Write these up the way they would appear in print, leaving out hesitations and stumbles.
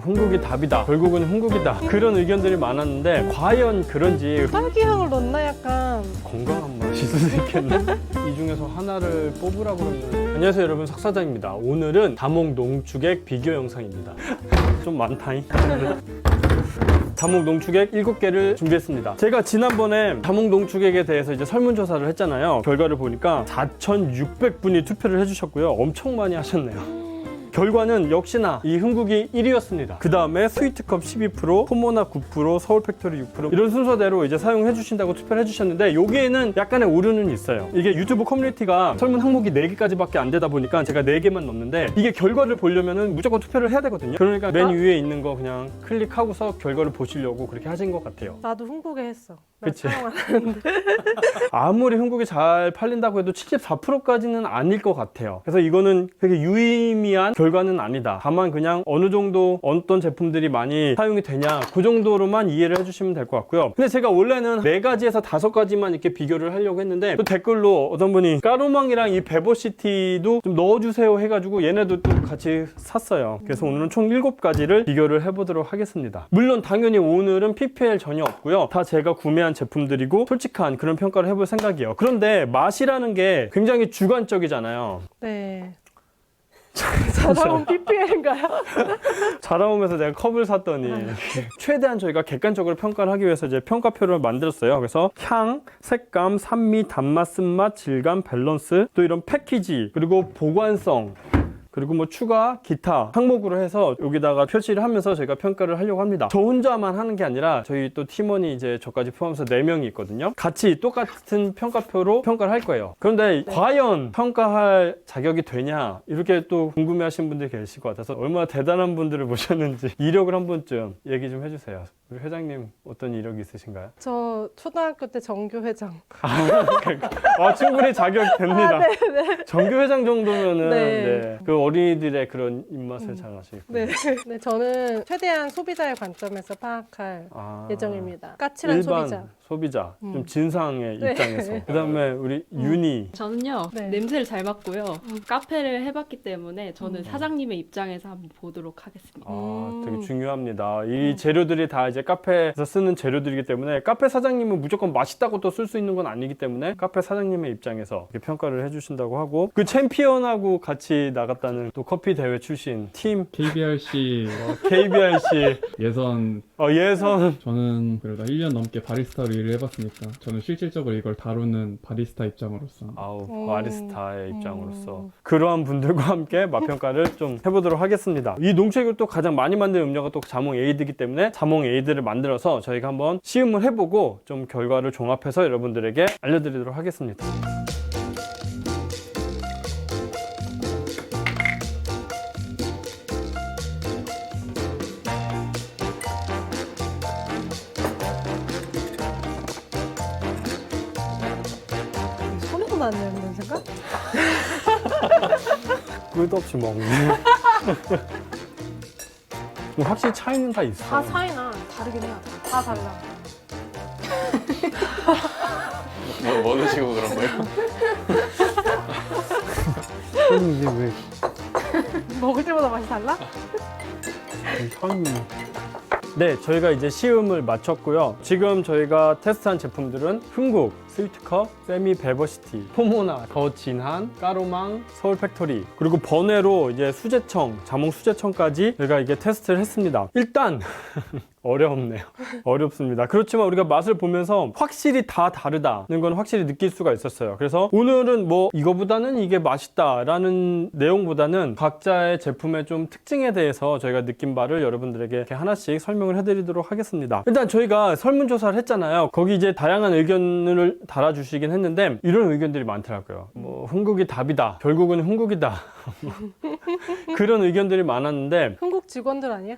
흥국이 답이다. 결국은 흥국이다. 그런 의견들이 많았는데 과연 그런지 딸기향을 넣나 약간. 건강한 맛이 있을 수 있겠네. 이 중에서 하나를 뽑으라고 그러면. 안녕하세요 여러분, 석사장입니다. 오늘은 다목 농축액 비교 영상입니다. 좀 많다잉. 다목 농축액 7개를 준비했습니다. 제가 지난번에 다목 농축액에 대해서 이제 설문조사를 했잖아요. 결과를 보니까 4,600분이 투표를 해주셨고요. 엄청 많이 하셨네요. 결과는 역시나 이 흥국이 1위였습니다. 그 다음에 스위트컵 12%, 포모나 9%, 서울팩토리 6% 이런 순서대로 이제 사용해 주신다고 투표를 해주셨는데 여기에는 약간의 오류는 있어요. 이게 유튜브 커뮤니티가 설문 항목이 4개까지밖에 안 되다 보니까 제가 4개만 넣었는데 이게 결과를 보려면은 무조건 투표를 해야 되거든요. 그러니까 맨 위에 있는 거 그냥 클릭하고서 결과를 보시려고 그렇게 하신 것 같아요. 나도 흥국에 했어. 나 그치? 사용 안 하는데. 아무리 흥국이 잘 팔린다고 해도 74%까지는 아닐 것 같아요. 그래서 이거는 되게 유의미한 결과는 아니다. 다만 그냥 어느 정도 어떤 제품들이 많이 사용이 되냐 그 정도로만 이해를 해주시면 될 것 같고요. 근데 제가 원래는 4가지에서 5가지만 이렇게 비교를 하려고 했는데 또 댓글로 어떤 분이 까로망이랑 이 베버시티도 좀 넣어주세요 해가지고 얘네도 또 같이 샀어요. 그래서 오늘은 총 7가지를 비교를 해보도록 하겠습니다. 물론 당연히 오늘은 PPL 전혀 없고요. 다 제가 구매한 제품들이고 솔직한 그런 평가를 해볼 생각이에요. 그런데 맛이라는 게 굉장히 주관적이잖아요. 네. 자라온 PPL인가요? 자라오면서 내가 컵을 샀더니 최대한 저희가 객관적으로 평가를 하기 위해서 이제 평가표를 만들었어요. 그래서 향, 색감, 산미, 단맛, 쓴맛, 질감, 밸런스, 또 이런 패키지, 그리고 보관성, 그리고 뭐 추가 기타 항목으로 해서 여기다가 표시를 하면서 저희가 평가를 하려고 합니다. 저 혼자만 하는 게 아니라 저희 또 팀원이 이제 저까지 포함해서 4명이 있거든요. 같이 똑같은 평가표로 평가를 할 거예요. 그런데 과연 평가할 자격이 되냐 이렇게 또 궁금해 하신 분들이 계실 것 같아서 얼마나 대단한 분들을 모셨는지 이력을 한 번쯤 얘기 좀 해주세요. 우리 회장님 어떤 이력이 있으신가요? 저 초등학교 때 정교회장. 충분히 자격 됩니다. 네네. 정교회장 정도면은 네. 네. 그 어린이들의 그런 입맛을 잘 아시겠군요. 네. 네, 저는 최대한 소비자의 관점에서 파악할 예정입니다. 까칠한 일반 소비자. 좀 진상의 네. 입장에서. 그 다음에 우리 윤희. 저는요 네. 냄새를 잘 맡고요 카페를 해봤기 때문에 저는 사장님의 입장에서 한번 보도록 하겠습니다. 되게 중요합니다. 이 재료들이 다 이제 카페에서 쓰는 재료들이기 때문에 카페 사장님은 무조건 맛있다고 또 쓸 수 있는 건 아니기 때문에 카페 사장님의 입장에서 이렇게 평가를 해주신다고 하고 그 챔피언하고 같이 나갔다는 또 커피 대회 출신 팀 KBRC KBRC 예선. 예선. 저는 그래도 1년 넘게 바리스타로 일을 해봤으니까 저는 실질적으로 이걸 다루는 바리스타 입장으로서 바리스타의 입장으로서 그러한 분들과 함께 맛평가를 좀 해보도록 하겠습니다. 이 농축액을 또 가장 많이 만든 음료가 또 자몽 에이드이기 때문에 자몽 에이드를 만들어서 저희가 한번 시음을 해보고 좀 결과를 종합해서 여러분들에게 알려드리도록 하겠습니다. 손으로 나는 냄새인가? 끝없이 먹네. 확실히 차이는 다 있어. 다 차이나 다르긴 해요. 다 달라. 뭐 드시고 그런 거예요? 이게 왜 먹을 때마다 맛이 달라? 처음. 네, 저희가 이제 시음을 마쳤고요. 지금 저희가 테스트한 제품들은 흥국, 스위트컵, 세미 베버시티, 포모나, 더 진한, 까로망, 서울 팩토리, 그리고 번외로 이제 수제청, 자몽 수제청까지 저희가 이게 테스트를 했습니다. 일단 어렵네요. 어렵습니다. 그렇지만 우리가 맛을 보면서 확실히 다 다르다는 건 확실히 느낄 수가 있었어요. 그래서 오늘은 뭐 이거보다는 이게 맛있다라는 내용보다는 각자의 제품의 좀 특징에 대해서 저희가 느낀 바를 여러분들에게 이렇게 하나씩 설명을 해드리도록 하겠습니다. 일단 저희가 설문조사를 했잖아요. 거기 이제 다양한 의견을 달아주시긴 했는데 이런 의견들이 많더라고요. 뭐 흥국이 답이다. 결국은 흥국이다. 그런 의견들이 많았는데 흥국 직원들 아니야?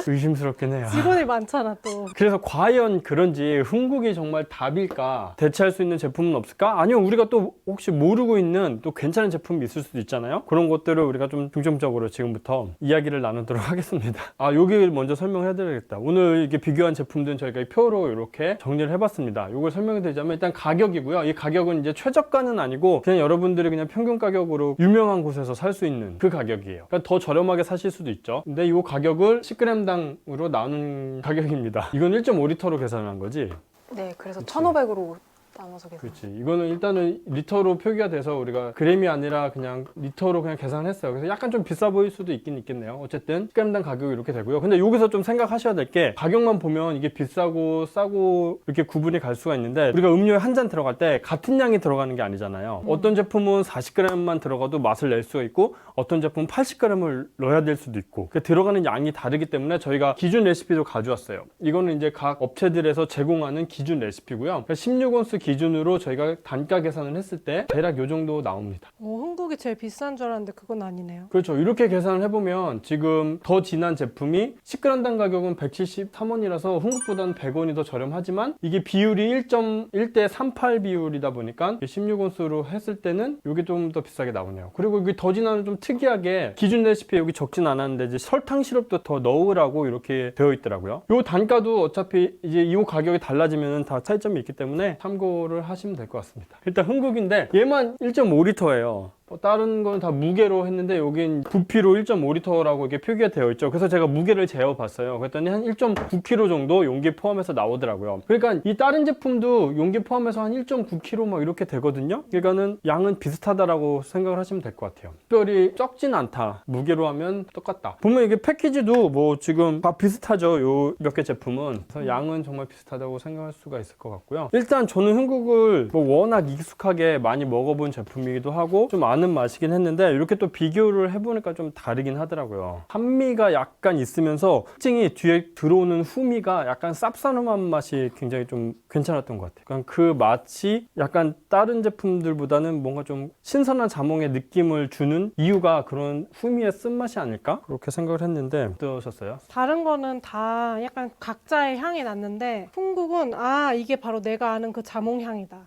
의심스럽긴 해요. 직원이 많잖아 또. 그래서 과연 그런지 흥국이 정말 답일까? 대체할 수 있는 제품은 없을까? 아니면 우리가 또 혹시 모르고 있는 또 괜찮은 제품이 있을 수도 있잖아요. 그런 것들을 우리가 좀 중점적으로 지금부터 이야기를 나누도록 하겠습니다. 아, 여기를 먼저 설명해 드려야겠다. 오늘 이게 비교한 제품들은 저희가 이 표로 이렇게 정리를 해봤습니다. 이걸 설명해 드리자면 일단 가격이고요. 이 가격은 이제 최저가는 아니고 그냥 여러분들이 그냥 평균 가격으로 유명한 곳에서 살 수 있는 그 가격이에요. 그러니까 더 저렴하게 사실 수도 있죠. 근데 이 가격을 10g당으로 나눈 가격입니다. 이건 1.5리터로 계산한 거지? 네, 그래서 그치. 1,500으로 나눠서 계산. 그렇지. 이거는 일단은 리터로 표기가 돼서 우리가 그램이 아니라 그냥 리터로 그냥 계산했어요. 그래서 약간 좀 비싸 보일 수도 있긴 있겠네요. 어쨌든 10g당 가격이 이렇게 되고요. 근데 여기서 좀 생각하셔야 될 게 가격만 보면 이게 비싸고 싸고 이렇게 구분이 갈 수가 있는데 우리가 음료에 한 잔 들어갈 때 같은 양이 들어가는 게 아니잖아요. 어떤 제품은 40g만 들어가도 맛을 낼 수가 있고 어떤 제품은 80g을 넣어야 될 수도 있고 그 들어가는 양이 다르기 때문에 저희가 기준 레시피도 가져왔어요. 이거는 이제 각 업체들에서 제공하는 기준 레시피고요. 16온스 기준으로 저희가 단가 계산을 했을 때 대략 요 정도 나옵니다. 흥국이 제일 비싼 줄 알았는데 그건 아니네요. 그렇죠. 이렇게 계산을 해보면 지금 더 진한 제품이 10g당 가격은 173원이라서 흥국보다는 100원이 더 저렴하지만 이게 비율이 1.1대 38 비율이다 보니까 16온스로 했을 때는 이게 좀 더 비싸게 나오네요. 그리고 여기 더 진한은 좀 특이하게 기준 레시피에 여기 적진 않았는데 이제 설탕 시럽도 더 넣으라고 이렇게 되어 있더라고요. 이 단가도 어차피 이제 이 가격이 달라지면 다 차이점이 있기 때문에 참고를 하시면 될 것 같습니다. 일단 흥국인데 얘만 1.5리터예요. 다른 건 다 무게로 했는데 여긴 부피로 1.5리터라고 이렇게 표기가 되어 있죠. 그래서 제가 무게를 재어봤어요. 그랬더니 한 1.9kg 정도 용기 포함해서 나오더라고요. 그러니까 이 다른 제품도 용기 포함해서 한 1.9kg 막 이렇게 되거든요. 그러니까는 양은 비슷하다라고 생각을 하시면 될 것 같아요. 특별히 적진 않다. 무게로 하면 똑같다. 보면 이게 패키지도 뭐 지금 다 비슷하죠. 요 몇 개 제품은. 그래서 양은 정말 비슷하다고 생각할 수가 있을 것 같고요. 일단 저는 흥국을 뭐 워낙 익숙하게 많이 먹어본 제품이기도 하고 좀 아는 맛이긴 했는데 이렇게 또 비교를 해보니까 좀 다르긴 하더라고요. 산미가 약간 있으면서 특징이 뒤에 들어오는 후미가 약간 쌉싸름한 맛이 굉장히 좀 괜찮았던 것 같아요. 그러니까 그 맛이 약간 다른 제품들보다는 뭔가 좀 신선한 자몽의 느낌을 주는 이유가 그런 후미의 쓴맛이 아닐까? 그렇게 생각을 했는데 어떠셨어요? 다른 거는 다 약간 각자의 향이 났는데 흥국은 아 이게 바로 내가 아는 그 자몽 향이다.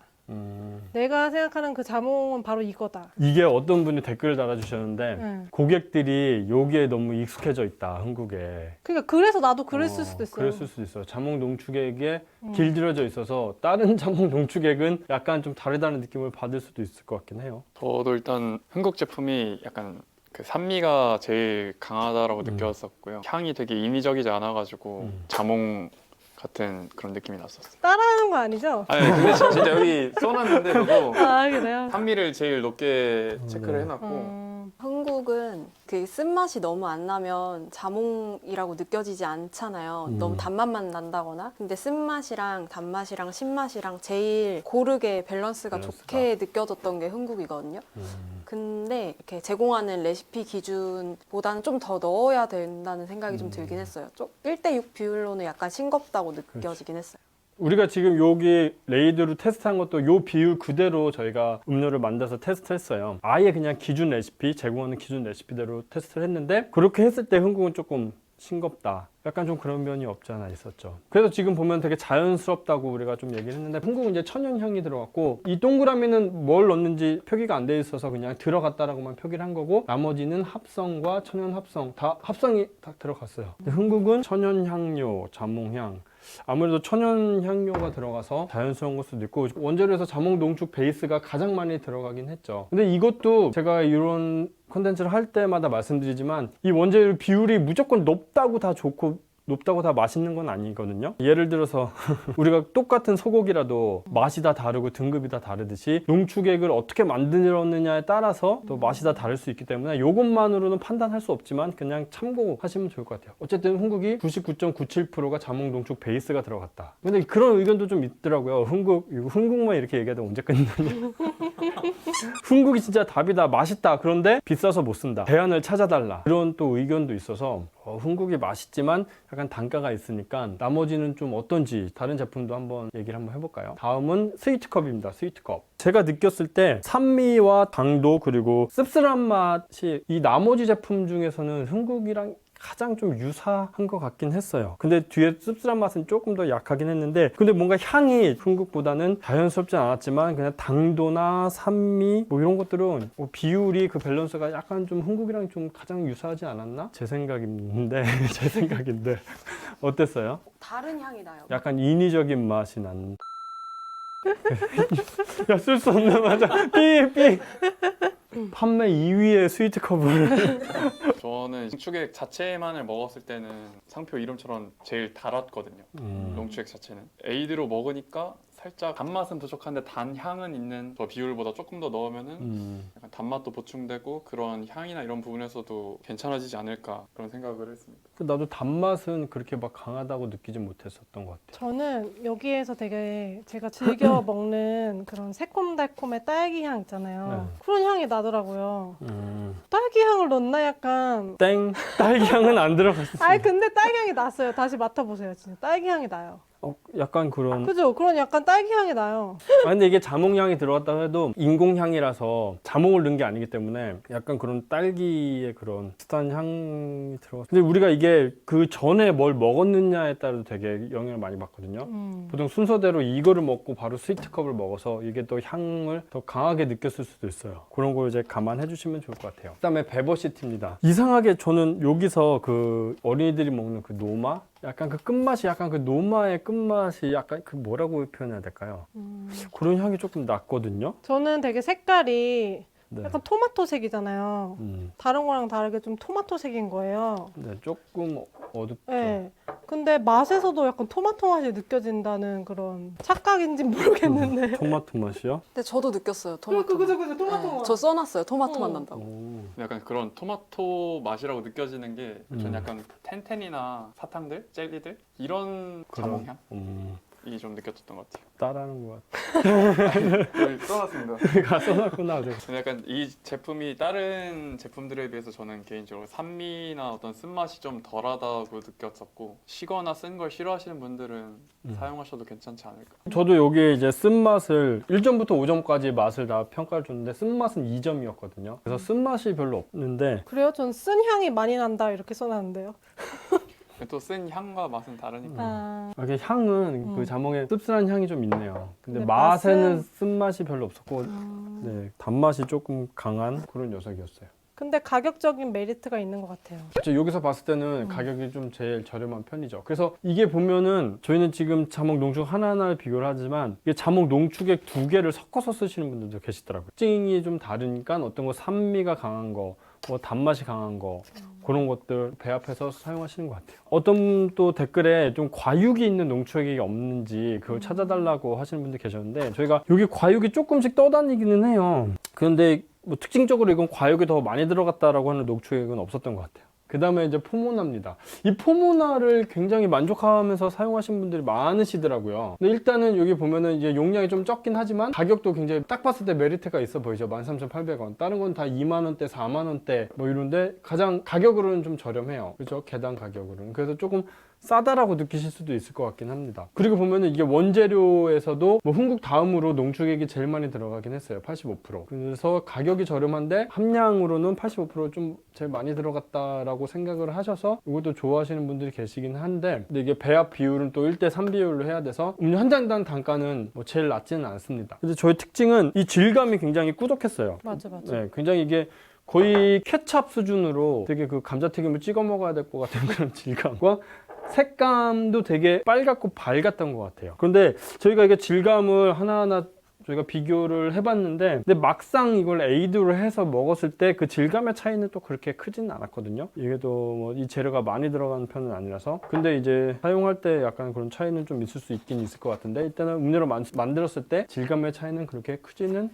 내가 생각하는 그 자몽은 바로 이거다. 이게 어떤 분이 댓글을 달아주셨는데 응. 고객들이 여기에 너무 익숙해져 있다, 흥국에. 그러니까 그래서 나도 그랬을 수도 있어요. 그랬을 수도 있어요. 자몽 농축액에 길들여져 있어서 다른 자몽 농축액은 약간 좀 다르다는 느낌을 받을 수도 있을 것 같긴 해요. 저도 일단 흥국 제품이 약간 그 산미가 제일 강하다라고 느꼈었고요. 향이 되게 인위적이지 않아가지고 자몽 같은 그런 느낌이 났었어요. 따라하는 거 아니죠? 아니 근데 진짜 여기 써놨는데도 아 그래요? 산미를 제일 높게 체크를 해놨고 흥국은 그 쓴맛이 너무 안 나면 자몽이라고 느껴지지 않잖아요. 너무 단맛만 난다거나. 근데 쓴맛이랑 단맛이랑 신맛이랑 제일 고르게 밸런스가 좋게 느껴졌던 게 흥국이거든요. 근데 이렇게 제공하는 레시피 기준보다는 좀 더 넣어야 된다는 생각이 좀 들긴 했어요. 좀 1대6 비율로는 약간 싱겁다고 느껴지긴 했어요. 우리가 지금 여기 레이드로 테스트한 것도 요 비율 그대로 저희가 음료를 만들어서 테스트했어요. 아예 그냥 기준 레시피, 제공하는 기준 레시피대로 테스트를 했는데 그렇게 했을 때 흥국은 조금 싱겁다. 약간 좀 그런 면이 없지 않아 있었죠. 그래서 지금 보면 되게 자연스럽다고 우리가 좀 얘기를 했는데 흥국은 이제 천연향이 들어갔고 이 동그라미는 뭘 넣는지 표기가 안 돼 있어서 그냥 들어갔다라고만 표기를 한 거고 나머지는 합성과 천연 합성 다 합성이 다 들어갔어요. 근데 흥국은 천연향료, 자몽향 아무래도 천연향료가 들어가서 자연스러운 걸 수도 있고 원재료에서 자몽 농축 베이스가 가장 많이 들어가긴 했죠. 근데 이것도 제가 이런 컨텐츠를 할 때마다 말씀드리지만 이 원재료 비율이 무조건 높다고 다 좋고 높다고 다 맛있는 건 아니거든요. 예를 들어서 우리가 똑같은 소고기라도 맛이 다 다르고 등급이 다 다르듯이 농축액을 어떻게 만들었느냐에 따라서 또 맛이 다 다를 수 있기 때문에 이것만으로는 판단할 수 없지만 그냥 참고하시면 좋을 것 같아요. 어쨌든 흥국이 99.97%가 자몽 농축 베이스가 들어갔다. 근데 그런 의견도 좀 있더라고요. 흥국만 이렇게 얘기하다 언제 끝나냐. 흥국이 진짜 답이다, 맛있다. 그런데 비싸서 못 쓴다. 대안을 찾아달라. 그런 또 의견도 있어서 흥국이 맛있지만 약간 단가가 있으니까 나머지는 좀 어떤지 다른 제품도 한번 얘기를 한번 해볼까요? 다음은 스위트컵입니다. 스위트컵. 제가 느꼈을 때 산미와 당도 그리고 씁쓸한 맛이 이 나머지 제품 중에서는 흥국이랑 가장 좀 유사한 것 같긴 했어요. 근데 뒤에 씁쓸한 맛은 조금 더 약하긴 했는데, 근데 뭔가 향이 흥국보다는 자연스럽진 않았지만 그냥 당도나 산미 뭐 이런 것들은 뭐 비율이 그 밸런스가 약간 좀 흥국이랑 좀 가장 유사하지 않았나? 제 생각인데 제 생각인데 어땠어요? 다른 향이 나요. 약간 인위적인 맛이 난. 야, 쓸 수 없는 맞아. 삐삐. 판매 2위의 스위트컵을. 저는 농축액 자체만을 먹었을 때는 상표 이름처럼 제일 달았거든요. 농축액 자체는 에이드로 먹으니까 살짝 단맛은 부족한데 단향은 있는 저 비율보다 조금 더 넣으면은 약간 단맛도 보충되고 그런 향이나 이런 부분에서도 괜찮아지지 않을까 그런 생각을 했습니다. 나도 단맛은 그렇게 막 강하다고 느끼지 못했었던 것 같아요. 저는 여기에서 되게 제가 즐겨 먹는 그런 새콤달콤의 딸기 향 있잖아요. 네. 그런 향이 나더라고요. 딸기 향을 넣나 약간. 땡. 딸기 향은 안 들어갔어. 아니 근데 딸기 향이 났어요. 다시 맡아보세요. 진짜 딸기 향이 나요. 약간 그런. 그죠? 그런 약간 딸기 향이 나요. 근데 이게 자몽향이 들어갔다 해도 인공향이라서 자몽을 넣은 게 아니기 때문에 약간 그런 딸기의 그런 비슷한 향이 들어갔어. 근데 우리가 이게 그 전에 뭘 먹었느냐에 따라서 되게 영향을 많이 받거든요. 보통 순서대로 이거를 먹고 바로 스위트컵을 먹어서 이게 또 향을 더 강하게 느꼈을 수도 있어요. 그런 거 이제 감안해 주시면 좋을 것 같아요. 그다음에 베버시티입니다. 이상하게 저는 여기서 그 어린이들이 먹는 그 노마? 약간 그 끝맛이 약간 그 노마의 끝맛이 약간 그 뭐라고 표현해야 될까요? 그런 향이 조금 났거든요. 저는 되게 색깔이 네. 약간 토마토색이잖아요. 다른 거랑 다르게 좀 토마토색인 거예요. 네, 조금 어둡죠. 네. 근데 맛에서도 약간 토마토 맛이 느껴진다는 그런 착각인지 모르겠는데. 토마토 맛이요? 근데 저도 느꼈어요. 토마토. 그죠. 토마토 네, 맛. 저 써놨어요. 토마토 맛 난다고. 오. 약간 그런 토마토 맛이라고 느껴지는 게 전 약간 텐텐이나 사탕들, 젤리들 이런 자몽향이 좀 느껴졌던 것 같아요. 따라하는 것 같아. 여기 써놨습니다. 가 써놨구나. 네. 근데 약간 이 제품이 다른 제품들에 비해서 저는 개인적으로 산미나 어떤 쓴맛이 좀 덜하다고 느꼈었고 시거나 쓴 걸 싫어하시는 분들은 사용하셔도 괜찮지 않을까. 저도 여기에 이제 쓴맛을 1점부터 5점까지 맛을 다 평가를 줬는데 쓴맛은 2점이었거든요. 그래서 쓴맛이 별로 없는데 그래요? 전 쓴 향이 많이 난다 이렇게 써놨는데요. 또 쓴 향과 맛은 다르니까. 이렇게 향은 그 자몽에 씁쓸한 향이 좀 있네요. 근데 근데 맛에는 맛은- 쓴맛이 별로 없었고 네, 단맛이 조금 강한 그런 녀석이었어요. 근데 가격적인 메리트가 있는 것 같아요. 그렇죠. 여기서 봤을 때는 가격이 좀 제일 저렴한 편이죠. 그래서 이게 보면은 저희는 지금 자몽 농축 하나하나를 비교를 하지만 이게 자몽 농축액 2개를 섞어서 쓰시는 분들도 계시더라고요. 특징이 좀 다르니까 어떤 거 산미가 강한 거, 뭐 단맛이 강한 거 그런 것들 배합해서 사용하시는 것 같아요. 어떤 또 댓글에 좀 과육이 있는 농축액이 없는지 그걸 찾아달라고 하시는 분들 계셨는데 저희가 여기 과육이 조금씩 떠다니기는 해요. 그런데 뭐 특징적으로 이건 과육이 더 많이 들어갔다라고 하는 농축액은 없었던 것 같아요. 그 다음에 이제 포모나입니다. 이 포모나를 굉장히 만족하면서 사용하시는 분들이 많으시더라고요. 근데 일단은 여기 보면은 이제 용량이 좀 적긴 하지만 가격도 굉장히 딱 봤을 때 메리트가 있어 보이죠. 13,800원. 다른 건 다 2만원대, 4만원대 뭐 이런데 가장 가격으로는 좀 저렴해요. 그렇죠? 개당 가격으로는. 그래서 조금 싸다라고 느끼실 수도 있을 것 같긴 합니다. 그리고 보면은 이게 원재료에서도 뭐 흥국 다음으로 농축액이 제일 많이 들어가긴 했어요. 85%. 그래서 가격이 저렴한데 함량으로는 85% 제일 많이 들어갔다라고 생각을 하셔서 이것도 좋아하시는 분들이 계시긴 한데 근데 이게 배합 비율은 또 1대3 비율로 해야 돼서 음료 한 잔당 단가는 뭐 제일 낮지는 않습니다. 근데 저의 특징은 이 질감이 굉장히 꾸덕했어요. 맞아. 네, 굉장히 이게 거의 케찹 수준으로 되게 그 감자튀김을 찍어 먹어야 될 것 같은 그런 질감과 색감도 되게 빨갛고 밝았던 것 같아요. 그런데 저희가 이게 질감을 하나하나 저희가 비교를 해봤는데 근데 막상 이걸 에이드로 해서 먹었을 때 그 질감의 차이는 또 그렇게 크지는 않았거든요. 이게 또 뭐 이 재료가 많이 들어가는 편은 아니라서 근데 이제 사용할 때 약간 그런 차이는 좀 있을 수 있긴 있을 것 같은데 일단은 음료로 만들었을 때 질감의 차이는 그렇게 크지는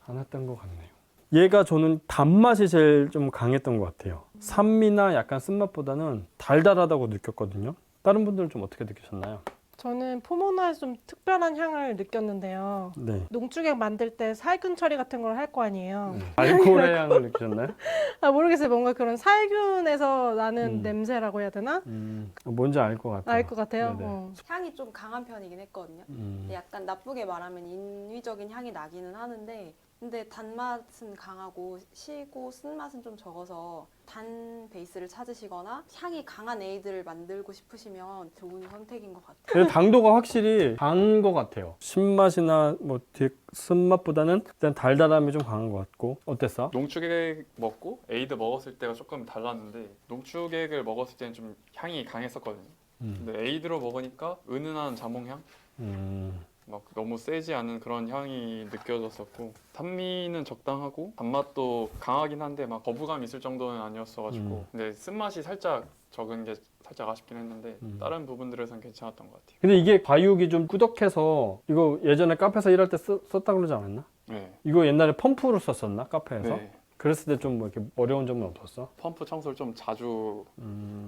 않았던 것 같네요. 얘가 저는 단맛이 제일 좀 강했던 것 같아요. 산미나 약간 쓴맛보다는 달달하다고 느꼈거든요. 다른 분들은 좀 어떻게 느끼셨나요? 저는 포모나에서 좀 특별한 향을 느꼈는데요. 네. 농축액 만들 때 살균 처리 같은 걸 할 거 아니에요. 알코올의 향을 느끼셨나요? 아, 모르겠어요. 뭔가 그런 살균에서 나는 냄새라고 해야 되나? 뭔지 알 것 같아요. 알 것 같아요. 네네. 향이 좀 강한 편이긴 했거든요. 근데 약간 나쁘게 말하면 인위적인 향이 나기는 하는데 근데 단맛은 강하고 시고 쓴맛은 좀 적어서 단 베이스를 찾으시거나 향이 강한 에이드를 만들고 싶으시면 좋은 선택인 것 같아요. 근데 당도가 확실히 강한 것 같아요. 신맛이나 뭐 쓴맛보다는 일단 달달함이 좀 강한 것 같고. 어땠어? 농축액 먹고 에이드 먹었을 때가 조금 달랐는데 농축액을 먹었을 때는 좀 향이 강했었거든요. 근데 에이드로 먹으니까 은은한 자몽향? 막 너무 세지 않은 그런 향이 느껴졌었고 산미는 적당하고 단맛도 강하긴 한데 막 거부감 있을 정도는 아니었어가지고 근데 쓴맛이 살짝 적은 게 살짝 아쉽긴 했는데 다른 부분들에선 괜찮았던 것 같아요. 근데 이게 과육이 좀 꾸덕해서 이거 예전에 카페에서 일할 때 썼다 그러지 않았나? 네. 이거 옛날에 펌프로 썼었나? 카페에서? 네. 그랬을 때 좀 뭐 이렇게 어려운 점은 없었어? 펌프 청소를 좀 자주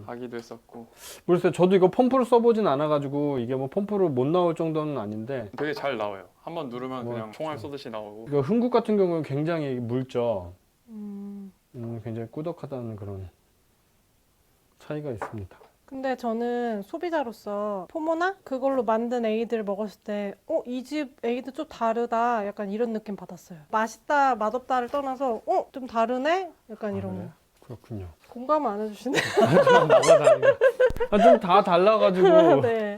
하기도 했었고 모르겠어요. 저도 이거 펌프를 써보진 않아가지고 이게 뭐 펌프로 못 나올 정도는 아닌데 되게 잘 나와요. 한번 누르면 뭐, 그냥 총알 쏘듯이 나오고 이거 흥국 같은 경우는 굉장히 묽죠. 굉장히 꾸덕하다는 그런 차이가 있습니다. 근데 저는 소비자로서 포모나 그걸로 만든 에이드를 먹었을 때 이 집 에이드 좀 다르다 약간 이런 느낌 받았어요. 맛있다 맛없다를 떠나서 좀 다르네? 약간 이런 그래? 거. 그렇군요. 공감을 안 해주시네. 좀 다 달라가지고 네, 네.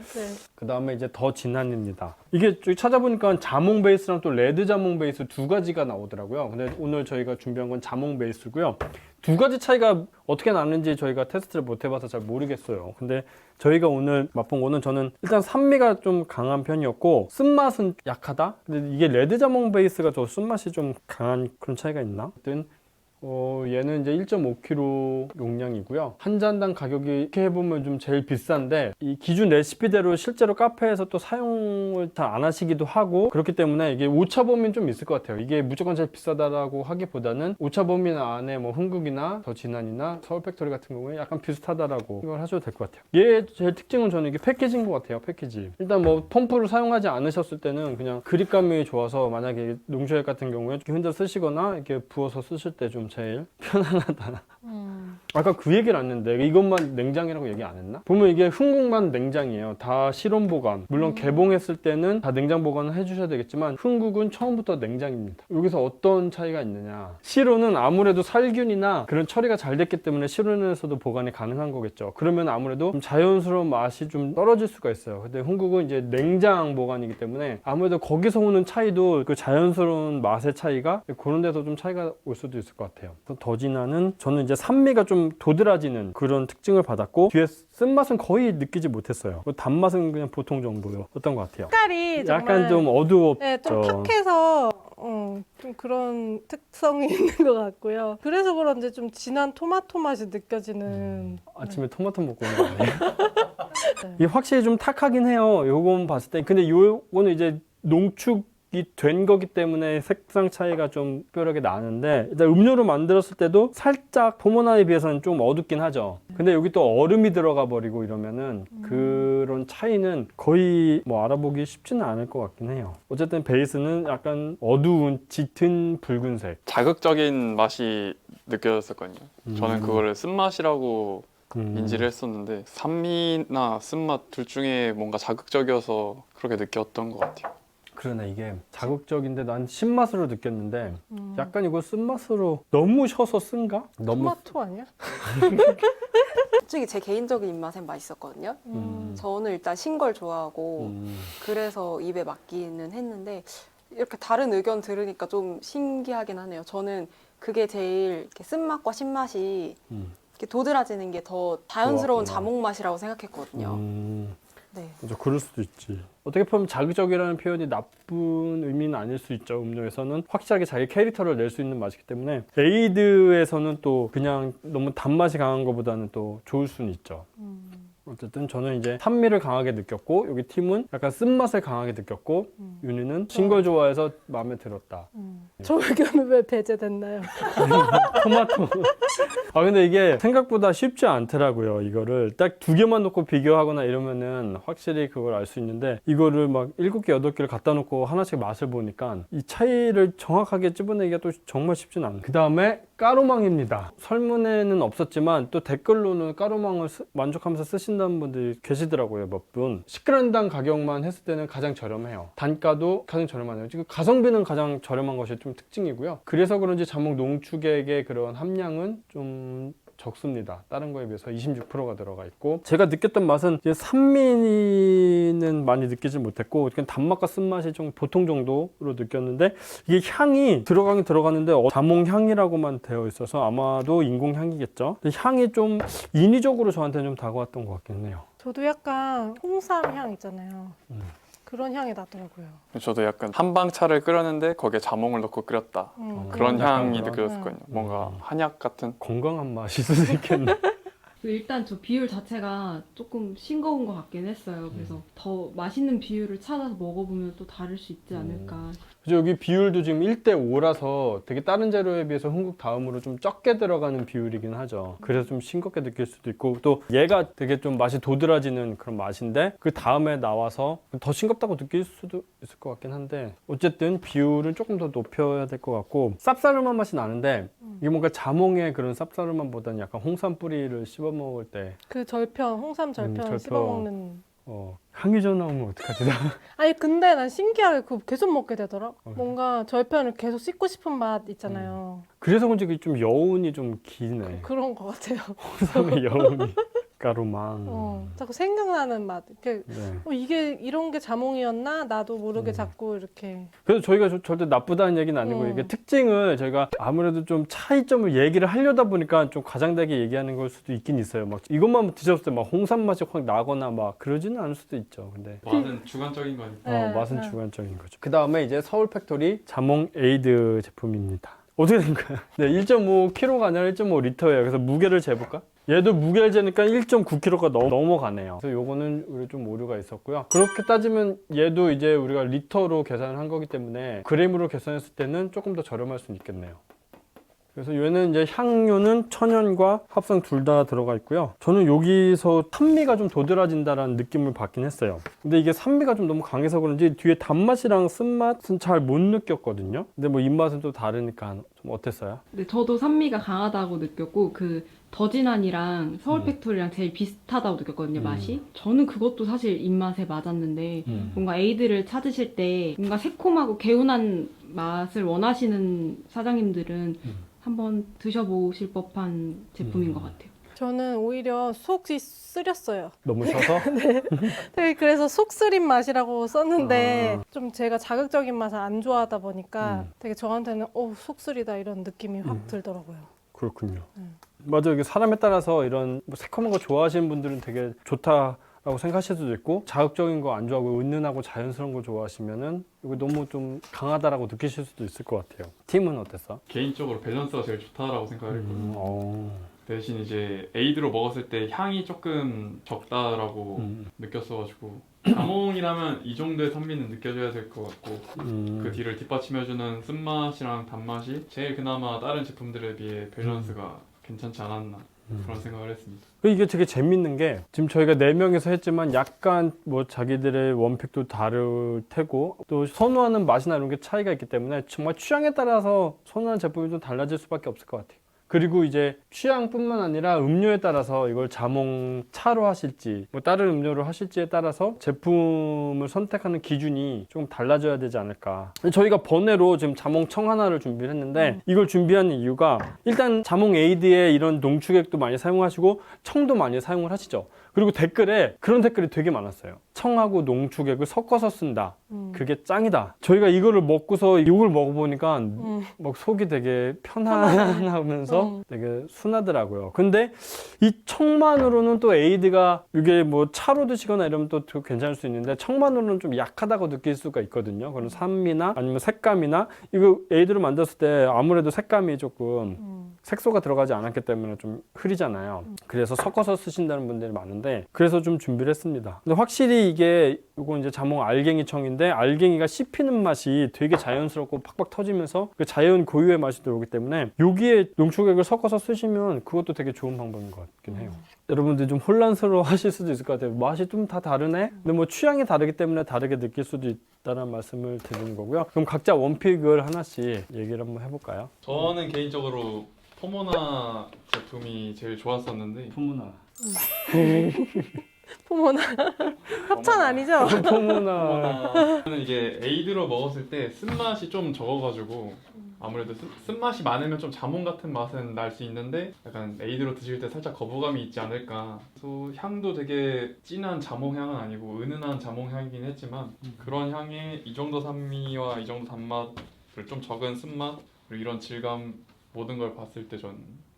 그 다음에 이제 더 진한입니다. 이게 저기 찾아보니까 자몽 베이스랑 또 레드 자몽 베이스 두 가지가 나오더라고요. 근데 오늘 저희가 준비한 건 자몽 베이스고요. 두 가지 차이가 어떻게 나는지 저희가 테스트를 못 해봐서 잘 모르겠어요. 근데 저희가 오늘 맛본 거는 저는 일단 산미가 좀 강한 편이었고 쓴맛은 약하다? 근데 이게 레드 자몽 베이스가 저 쓴맛이 좀 강한 그런 차이가 있나? 하여튼 얘는 이제 1.5kg 용량이고요. 한 잔당 가격이 이렇게 해보면 좀 제일 비싼데 이 기준 레시피대로 실제로 카페에서 또 사용을 잘 안 하시기도 하고 그렇기 때문에 이게 오차 범위는 좀 있을 것 같아요. 이게 무조건 제일 비싸다라고 하기보다는 오차 범위 안에 뭐 흥국이나 더 진한이나 서울 팩토리 같은 경우에 약간 비슷하다라고 생각을 하셔도 될 것 같아요. 얘 제일 특징은 저는 이게 패키지인 것 같아요. 패키지. 일단 뭐 펌프를 사용하지 않으셨을 때는 그냥 그립감이 좋아서 만약에 농축액 같은 경우에 이렇게 혼자 쓰시거나 이렇게 부어서 쓰실 때 좀 제일 편안하다. 아까 그 얘기를 안 했는데 이것만 냉장이라고 얘기 안 했나? 보면 이게 흥국만 냉장이에요. 다 실온 보관. 물론 개봉했을 때는 다 냉장 보관을 해주셔야 되겠지만 흥국은 처음부터 냉장입니다. 여기서 어떤 차이가 있느냐? 실온은 아무래도 살균이나 그런 처리가 잘 됐기 때문에 실온에서도 보관이 가능한 거겠죠. 그러면 아무래도 좀 자연스러운 맛이 좀 떨어질 수가 있어요. 근데 흥국은 이제 냉장 보관이기 때문에 아무래도 거기서 오는 차이도 그 자연스러운 맛의 차이가 그런 데서 좀 차이가 올 수도 있을 것 같아요. 더 진한은 저는 이제 산미가 좀 도드라지는 그런 특징을 받았고 뒤에 쓴맛은 거의 느끼지 못했어요. 단맛은 그냥 보통 정도였던 것 같아요. 색깔이 정말 약간 좀 어두웠죠. 네, 좀 탁해서 좀 그런 특성이 있는 것 같고요. 그래서 그런지 좀 진한 토마토 맛이 느껴지는. 아침에 토마토 먹고 오는 거 아니에요? 이게 확실히 좀 탁하긴 해요. 요건 봤을 때. 근데 요거는 이제 농축이 된 거기 때문에 색상 차이가 좀 특별하게 나는데 일단 음료로 만들었을 때도 살짝 포모나에 비해서는 좀 어둡긴 하죠. 근데 여기 또 얼음이 들어가 버리고 이러면은 그런 차이는 거의 뭐 알아보기 쉽지는 않을 것 같긴 해요. 어쨌든 베이스는 약간 어두운 짙은 붉은색. 자극적인 맛이 느껴졌었거든요. 저는 그거를 쓴맛이라고 인지를 했었는데 산미나 쓴맛 둘 중에 뭔가 자극적이어서 그렇게 느꼈던 것 같아요. 그러네. 이게 자극적인데 난 신맛으로 느꼈는데 약간 이거 쓴맛으로 너무 셔서 쓴가? 너무 토마토 아니야? 솔직히 제 개인적인 입맛엔 맛있었거든요. 저는 일단 신 걸 좋아하고 그래서 입에 맞기는 했는데 이렇게 다른 의견 들으니까 좀 신기하긴 하네요. 저는 그게 제일 이렇게 쓴맛과 신맛이 이렇게 도드라지는 게 더 자연스러운 좋아. 자몽 맛이라고 생각했거든요. 네. 맞아, 그럴 수도 있지. 어떻게 보면 자극적이라는 표현이 나쁜 의미는 아닐 수 있죠. 음료에서는 확실하게 자기 캐릭터를 낼 수 있는 맛이기 때문에 에이드에서는 또 그냥 너무 단맛이 강한 것보다는 또 좋을 수는 있죠. 어쨌든 저는 이제 산미를 강하게 느꼈고 여기 팀은 약간 쓴맛을 강하게 느꼈고 윤희는 신 걸 좋아해서 마음에 들었다. 저 의견은 왜 배제됐나요? 토마토. 아 근데 이게 생각보다 쉽지 않더라고요. 이거를 딱 두 개만 놓고 비교하거나 이러면은 확실히 그걸 알 수 있는데 이거를 막 7개, 8개를 갖다 놓고 하나씩 맛을 보니까 이 차이를 정확하게 찝어내기가 또 정말 쉽진 않아요. 그 다음에 까로망입니다. 설문에는 없었지만 또 댓글로는 까로망을 만족하면서 쓰신다는 분들이 계시더라고요. 몇 분. 10g당 가격만 했을 때는 가장 저렴해요. 단가도 가장 저렴하네요. 지금 가성비는 가장 저렴한 것이 좀 특징이고요. 그래서 그런지 자몽 농축액의 그런 함량은 좀 적습니다. 다른 거에 비해서 26%가 들어가 있고, 제가 느꼈던 맛은 이제 산미는 많이 느끼지 못했고 그냥 단맛과 쓴맛이 좀 보통 정도로 느꼈는데, 이게 향이 들어가긴 들어갔는데 자몽 향이라고만 되어 있어서 아마도 인공 향이겠죠. 근데 향이 좀 인위적으로 저한테는 좀 다가왔던 것 같긴 해요. 저도 약간 홍삼 향 있잖아요. 그런 향이 나더라고요. 저도 약간 한방차를 끓였는데 거기에 자몽을 넣고 끓였다. 그런 약간 향이 그런? 느껴졌거든요. 뭔가 한약 같은. 건강한 맛이 있을 수 있겠네. 일단 저 비율 자체가 조금 싱거운 것 같긴 했어요. 그래서 더 맛있는 비율을 찾아서 먹어보면 또 다를 수 있지 않을까. 그래서 여기 비율도 지금 1대5라서 되게 다른 재료에 비해서 흥국 다음으로 좀 적게 들어가는 비율이긴 하죠. 그래서 좀 싱겁게 느낄 수도 있고, 또 얘가 되게 좀 맛이 도드라지는 그런 맛인데 그 다음에 나와서 더 싱겁다고 느낄 수도 있을 것 같긴 한데, 어쨌든 비율을 조금 더 높여야 될 것 같고, 쌉싸름한 맛이 나는데 이게 뭔가 자몽의 그런 쌉싸름함보다는 약간 홍삼 뿌리를 씹어 먹을 때 그 절편, 홍삼 절편 절편. 씹어먹는. 향유전 나오면 어떡하지? 아니 근데 난 신기하게 그거 계속 먹게 되더라. 뭔가 절편을 계속 씹고 싶은 맛 있잖아요. 그래서 그런지 그게 좀 여운이 좀 기네. 그런 것 같아요. 홍삼의 여운이. 가루망. 자꾸 생각나는 맛. 이렇게 네. 이게 이런 게 자몽이었나? 나도 모르게 자꾸 이렇게. 그래서 저희가 절대 나쁘다는 얘기는 아니고, 이게 특징을 저희가 아무래도 좀 차이점을 얘기를 하려다 보니까 좀 과장되게 얘기하는 걸 수도 있긴 있어요. 막 이것만 드셨을 때 막 홍삼 맛이 확 나거나 막 그러지는 않을 수도 있죠. 근데 맛은 주관적인 거니까. 네, 맛은 네. 주관적인 거죠. 그 다음에 이제 서울 팩토리 자몽 에이드 제품입니다. 어떻게 된 거야? 네, 1.5kg가 아니라 1.5L예요. 그래서 무게를 재볼까? 얘도 무게를 재니까 1.9kg가 넘어가네요. 그래서 요거는 우리 좀 오류가 있었고요. 그렇게 따지면 얘도 이제 우리가 리터로 계산을 한 거기 때문에 그램으로 계산했을 때는 조금 더 저렴할 수는 있겠네요. 그래서 얘는 이제 향료는 천연과 합성 둘 다 들어가 있고요. 저는 여기서 산미가 좀 도드라진다라는 느낌을 받긴 했어요. 근데 이게 산미가 좀 너무 강해서 그런지 뒤에 단맛이랑 쓴맛은 잘 못 느꼈거든요. 근데 뭐 입맛은 또 다르니까 좀 어땠어요? 근데 저도 산미가 강하다고 느꼈고, 그 더진한이랑 서울 팩토리랑 제일 비슷하다고 느꼈거든요, 맛이. 저는 그것도 사실 입맛에 맞았는데, 뭔가 에이드를 찾으실 때 뭔가 새콤하고 개운한 맛을 원하시는 사장님들은 한번 드셔보실 법한 제품인 것 같아요. 저는 오히려 속이 쓰렸어요. 너무 셔서? 되게 그래서 속 쓰린 맛이라고 썼는데 좀 제가 자극적인 맛을 안 좋아하다 보니까 되게 저한테는 속 쓰리다 이런 느낌이 확 들더라고요. 그렇군요. 맞아요. 이게 사람에 따라서 이런 뭐 새콤한 거 좋아하시는 분들은 되게 좋다라고 생각하실 수도 있고, 자극적인 거 안 좋아하고 은은하고 자연스러운 거 좋아하시면은 이거 너무 좀 강하다라고 느끼실 수도 있을 것 같아요. 팀은 어땠어? 개인적으로 밸런스가 제일 좋다라고 생각을 했거든요. 대신 이제 에이드로 먹었을 때 향이 조금 적다라고 느꼈어가지고, 자몽이라면 이 정도의 산미는 느껴져야 될 것 같고, 그 뒤를 뒷받침해주는 쓴맛이랑 단맛이 제일 그나마 다른 제품들에 비해 밸런스가 괜찮지 않았나 그런 생각을 했습니다. 이게 되게 재밌는 게, 지금 저희가 4명이서 했지만 약간 뭐 자기들의 원픽도 다를 테고 또 선호하는 맛이나 이런 게 차이가 있기 때문에 정말 취향에 따라서 선호하는 제품이 좀 달라질 수밖에 없을 것 같아요. 그리고 이제 취향뿐만 아니라 음료에 따라서 이걸 자몽 차로 하실지 뭐 다른 음료로 하실지에 따라서 제품을 선택하는 기준이 조금 달라져야 되지 않을까. 저희가 번외로 지금 자몽 청 하나를 준비를 했는데, 이걸 준비한 이유가 일단 자몽 에이드에 이런 농축액도 많이 사용하시고 청도 많이 사용을 하시죠. 그리고 댓글에 그런 댓글이 되게 많았어요. 청하고 농축액을 섞어서 쓴다. 그게 짱이다. 저희가 이거를 먹고서 이걸 먹어보니까 막 속이 되게 편안하면서 되게 순하더라고요. 근데 이 청만으로는 또 에이드가 이게 뭐 차로 드시거나 이러면 또 괜찮을 수 있는데, 청만으로는 좀 약하다고 느낄 수가 있거든요. 그런 산미나 아니면 색감이나, 이거 에이드로 만들었을 때 아무래도 색감이 조금 색소가 들어가지 않았기 때문에 좀 흐리잖아요. 그래서 섞어서 쓰신다는 분들이 많은데, 그래서 좀 준비를 했습니다. 근데 확실히 이게 이거 이제 자몽 알갱이 청인데, 알갱이가 씹히는 맛이 되게 자연스럽고 팍팍 터지면서 그 자연 고유의 맛이 들어오기 때문에 여기에 농축액을 섞어서 쓰시면 그것도 되게 좋은 방법인 것 같긴 해요. 여러분들 좀 혼란스러워 하실 수도 있을 것 같아요. 맛이 좀 다 다르네? 근데 뭐 취향이 다르기 때문에 다르게 느낄 수도 있다는 말씀을 드리는 거고요. 그럼 각자 원픽을 하나씩 얘기를 한번 해볼까요? 저는 개인적으로 포모나 제품이 제일 좋았었는데 포모나. 포모나 협찬 아니죠? 포모나. 저는 이게 에이드로 먹었을 때 쓴맛이 좀 적어가지고 아무래도 쓴맛이 많으면 좀 자몽 같은 맛은 날 수 있는데 약간 에이드로 드실 때 살짝 거부감이 있지 않을까. 그래서 향도 되게 진한 자몽 향은 아니고 은은한 자몽 향이긴 했지만 그런 향에 이 정도 산미와 이 정도 단맛 그리고 좀 적은 쓴맛 그리고 이런 질감 모든 걸 봤을 때 전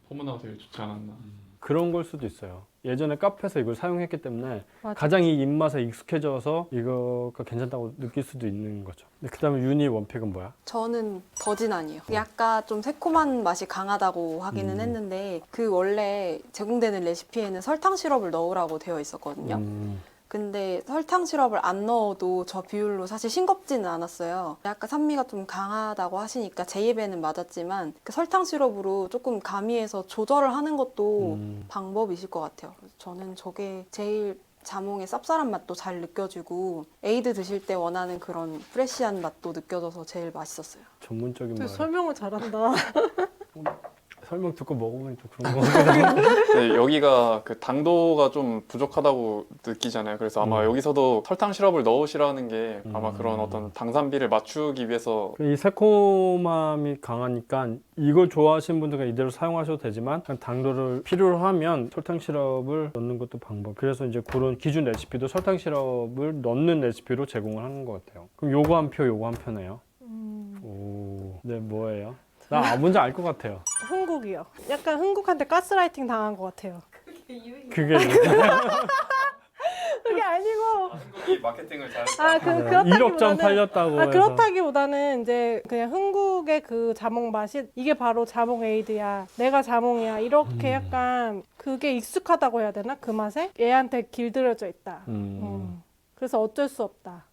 포모나가 제일 좋지 않았나. 그런 걸 수도 있어요. 예전에 카페에서 이걸 사용했기 때문에 맞아. 가장 이 입맛에 익숙해져서 이거가 괜찮다고 느낄 수도 있는 거죠. 그 다음에 윤희 원픽은 뭐야? 저는 더 진한이에요. 약간 좀 새콤한 맛이 강하다고 하기는 했는데 그 원래 제공되는 레시피에는 설탕 시럽을 넣으라고 되어 있었거든요. 근데 설탕 시럽을 안 넣어도 저 비율로 사실 싱겁지는 않았어요. 약간 산미가 좀 강하다고 하시니까 제 입에는 맞았지만 그 설탕 시럽으로 조금 가미해서 조절을 하는 것도 방법이실 것 같아요. 그래서 저는 저게 제일 자몽의 쌉쌀한 맛도 잘 느껴지고 에이드 드실 때 원하는 그런 프레쉬한 맛도 느껴져서 제일 맛있었어요. 전문적인 말. 되게 설명을 잘한다. 설명 듣고 먹으면 좀 그런 거 같기도 네, 여기가 그 당도가 좀 부족하다고 느끼잖아요. 그래서 아마 여기서도 설탕 시럽을 넣으시라는 게 아마 그런 어떤 당산비를 맞추기 위해서 이 새콤함이 강하니까 이걸 좋아하시는 분들은 이대로 사용하셔도 되지만 당도를 필요로 하면 설탕 시럽을 넣는 것도 방법. 그래서 이제 그런 기준 레시피도 설탕 시럽을 넣는 레시피로 제공을 하는 것 같아요. 그럼 요거 한 표, 요거 한 표네요. 오, 네 뭐예요? 나 뭔지 알 것 같아요. 흥국이요. 약간 흥국한테 가스라이팅 당한 것 같아요. 그게 그게 아니고 한국이 마케팅을 잘했다. 아 그렇다기보다는 1억 점 팔렸다고 해서. 그렇다기보다는 이제 그냥 흥국의 그 자몽 맛이 이게 바로 자몽 에이드야. 내가 자몽이야. 이렇게 약간 그게 익숙하다고 해야 되나? 그 맛에 얘한테 길들여져 있다. 그래서 어쩔 수 없다.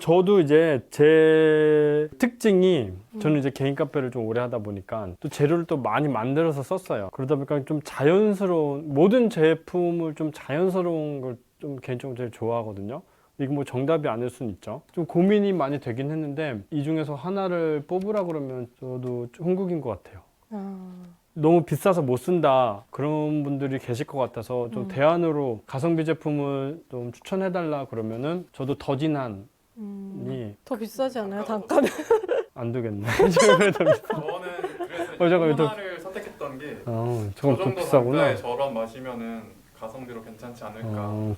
저도 이제 제 특징이 저는 이제 개인 카페를 좀 오래 하다 보니까 또 재료를 또 많이 만들어서 썼어요. 그러다 보니까 좀 자연스러운 모든 제품을 좀 자연스러운 걸 좀 개인적으로 제일 좋아하거든요. 이거 뭐 정답이 아닐 수는 있죠. 좀 고민이 많이 되긴 했는데 이 중에서 하나를 뽑으라 그러면 저도 흥국인 것 같아요. 너무 비싸서 못 쓴다 그런 분들이 계실 것 같아서 좀 대안으로 가성비 제품을 좀 추천해달라 그러면은 저도 더 진한이 더 비싸지 않아요? 단가는? 안 되겠네. 지금 더 비싸. 저는 그래서 잠깐만, 포모나를 선택했던 게 저건 저 더 정도 비싸구나. 단가의 저런 맛이면은 가성비로 괜찮지 않을까.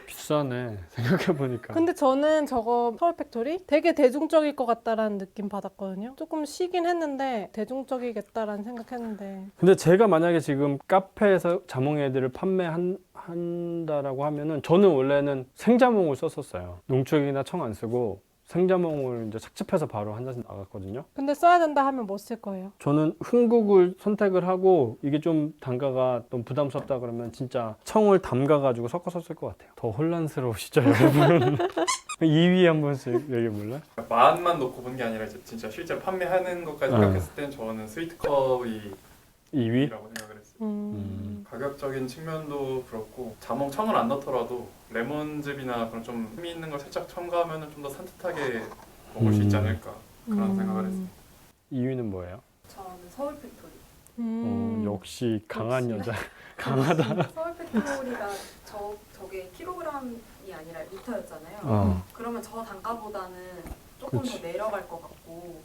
비싸네 생각해보니까. 근데 저는 저거 서울 팩토리 되게 대중적일 것 같다라는 느낌 받았거든요. 조금 쉬긴 했는데 대중적이겠다라는 생각했는데 근데 제가 만약에 지금 카페에서 자몽 애들을 판매한다라고 하면은 저는 원래는 생자몽을 썼었어요. 농축액이나 청 안 쓰고 생자몽을 이제 착즙해서 바로 한 잔씩 나갔거든요. 근데 써야 된다 하면 뭐 쓸 거예요? 저는 흥국을 선택을 하고 이게 좀 단가가 좀 부담스럽다 그러면 진짜 청을 담가가지고 섞어서 쓸 것 같아요. 더 혼란스러우시죠 여러분? 2위 한 번씩 얘기해 볼래? 맛만 놓고 본 게 아니라 이제 진짜 실제로 판매하는 것까지 생각했을 땐 저는 스위트컵이 2위? 라고 생각을 했어요. 가격적인 측면도 그렇고 자몽 청을 안 넣더라도 레몬즙이나 그런 좀 힘이 있는 걸 살짝 첨가하면 좀 더 산뜻하게 먹을 수 있지 않을까 그런 생각을 했어요. 2위는 뭐예요? 저는 서울 팩토리. 역시 강한 역시. 여자. 강하다. 서울 팩토리가 저게 킬로그램이 아니라 리터였잖아요. 그러면 저 단가보다는 조금 그치. 더 내려갈 것 같고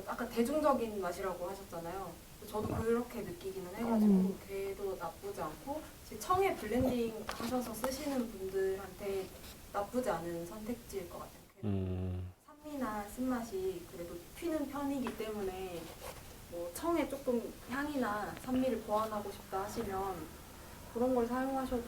아까 대중적인 맛이라고 하셨잖아요. 저도 그렇게 느끼기는 해가지고 걔도 나쁘지 않고 청에 블렌딩 하셔서 쓰시는 분들한테 나쁘지 않은 선택지일 것 같아요. 산미나 쓴맛이 그래도 튀는 편이기 때문에 뭐 청에 조금 향이나 산미를 보완하고 싶다 하시면 그런 걸 사용하셔도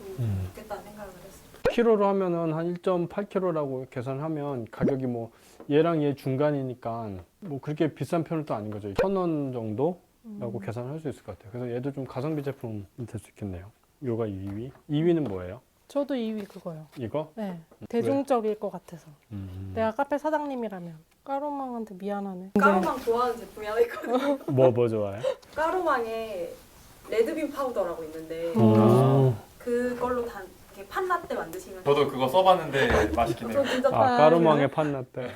좋겠다는 생각을 했어요. 키로로 하면은 한 1.8kg라고 계산하면 가격이 뭐 얘랑 얘 중간이니까 뭐 그렇게 비싼 편은 또 아닌 거죠. 1,000원 정도라고 계산할 수 있을 것 같아요. 그래서 얘도 좀 가성비 제품 될 수 있겠네요. 요가 2위. 2위는 뭐예요? 저도 2위 그거요. 이거? 네. 대중적일 것 같아서. 음. 내가 카페 사장님이라면 까로망한테 미안하네. 까로망 좋아하는 제품이 하나 있거든요. 뭐 좋아해? 까로망에 레드빈 파우더라고 있는데 그걸로 이렇게 팥라떼 만드시면 저도 그거 써봤는데 맛있긴 해요. 저 진짜 까루망의 판 라떼.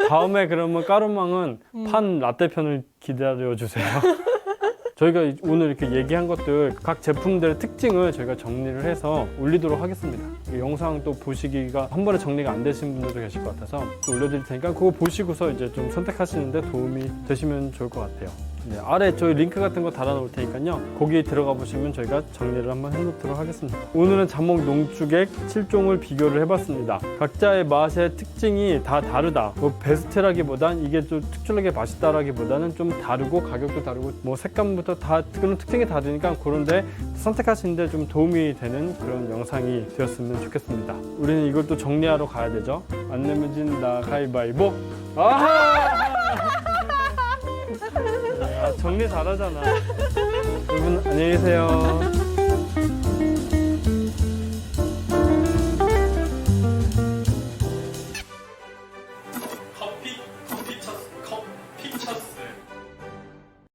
다음에 그러면 까루망은 판 라떼 편을 기다려 주세요. 저희가 오늘 이렇게 얘기한 것들 각 제품들의 특징을 저희가 정리를 해서 올리도록 하겠습니다. 이 영상 또 보시기가 한 번에 정리가 안 되신 분들도 계실 것 같아서 또 올려드릴 테니까 그거 보시고서 이제 좀 선택하시는데 도움이 되시면 좋을 것 같아요. 네, 아래 저희 링크 같은 거 달아 놓을 테니까요. 거기 들어가 보시면 저희가 정리를 한번 해놓도록 하겠습니다. 오늘은 자몽 농축액 7종을 비교를 해봤습니다. 각자의 맛의 특징이 다 다르다. 뭐 베스트라기보단 이게 좀 특출나게 맛있다라기보다는 좀 다르고 가격도 다르고 뭐 색감부터 다 그런 특징이 다르니까 그런데 선택하시는데 좀 도움이 되는 그런 영상이 되었으면 좋겠습니다. 우리는 이걸 또 정리하러 가야 되죠. 안 내면 진다 가위바위보. 아! 정리 잘하잖아. 여러분 안녕히 계세요.